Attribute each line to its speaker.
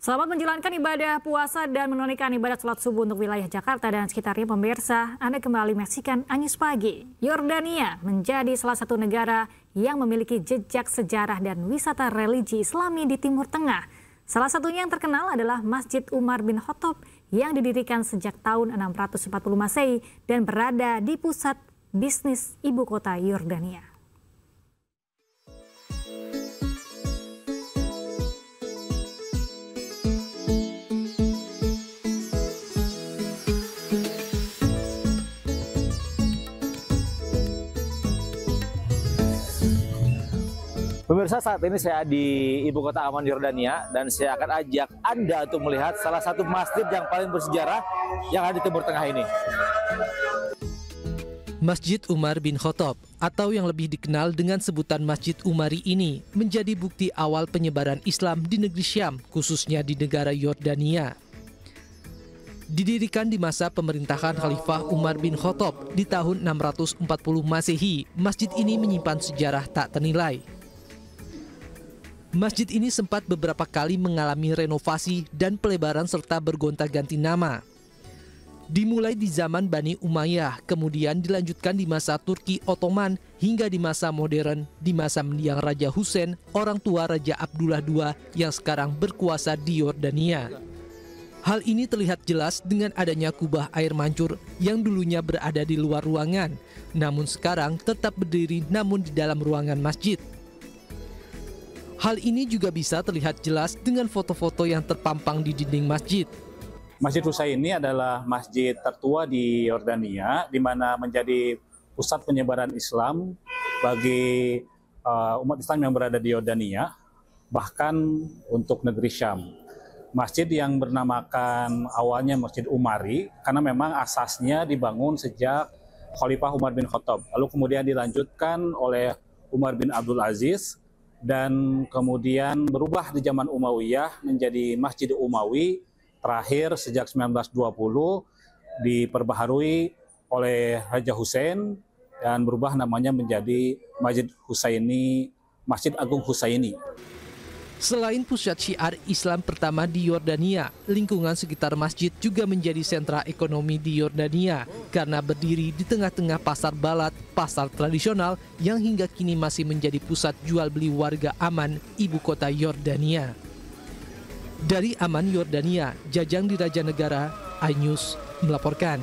Speaker 1: Selamat menjalankan ibadah puasa dan menunaikan ibadah sholat subuh untuk wilayah Jakarta dan sekitarnya pemirsa. Anda kembali menyaksikan Anyus Pagi. Yordania menjadi salah satu negara yang memiliki jejak sejarah dan wisata religi Islami di Timur Tengah. Salah satunya yang terkenal adalah Masjid Umar bin Khattab yang didirikan sejak tahun 640 Masehi dan berada di pusat bisnis ibu kota Yordania.
Speaker 2: Pemirsa, saat ini saya di ibu kota Amman Yordania dan saya akan ajak Anda untuk melihat salah satu masjid yang paling bersejarah yang ada di Timur Tengah ini.
Speaker 3: Masjid Umar bin Khattab atau yang lebih dikenal dengan sebutan Masjid Umari ini menjadi bukti awal penyebaran Islam di negeri Syam, khususnya di negara Yordania. Didirikan di masa pemerintahan Khalifah Umar bin Khattab di tahun 640 Masehi, masjid ini menyimpan sejarah tak ternilai. Masjid ini sempat beberapa kali mengalami renovasi dan pelebaran serta bergonta-ganti nama. Dimulai di zaman Bani Umayyah, kemudian dilanjutkan di masa Turki Ottoman hingga di masa modern di masa mendiang Raja Hussein, orang tua Raja Abdullah II yang sekarang berkuasa di Yordania. Hal ini terlihat jelas dengan adanya kubah air mancur yang dulunya berada di luar ruangan, namun sekarang tetap berdiri namun di dalam ruangan masjid. Hal ini juga bisa terlihat jelas dengan foto-foto yang terpampang di dinding masjid.
Speaker 4: Masjid Husaini adalah masjid tertua di Yordania, di mana menjadi pusat penyebaran Islam bagi umat Islam yang berada di Yordania, bahkan untuk negeri Syam. Masjid yang bernamakan awalnya Masjid Umari, karena memang asasnya dibangun sejak Khalifah Umar bin Khattab, lalu kemudian dilanjutkan oleh Umar bin Abdul Aziz, dan kemudian berubah di zaman Umayyah menjadi Masjid Umawi, terakhir sejak 1920 diperbaharui oleh Raja Hussein dan berubah namanya menjadi Masjid Husaini, Masjid Agung Husaini.
Speaker 3: Selain pusat syiar Islam pertama di Yordania, lingkungan sekitar masjid juga menjadi sentra ekonomi di Yordania karena berdiri di tengah-tengah pasar Balat, pasar tradisional yang hingga kini masih menjadi pusat jual beli warga Amman, ibu kota Yordania. Dari Amman, Yordania, Jajang Diraja Negara, iNews melaporkan.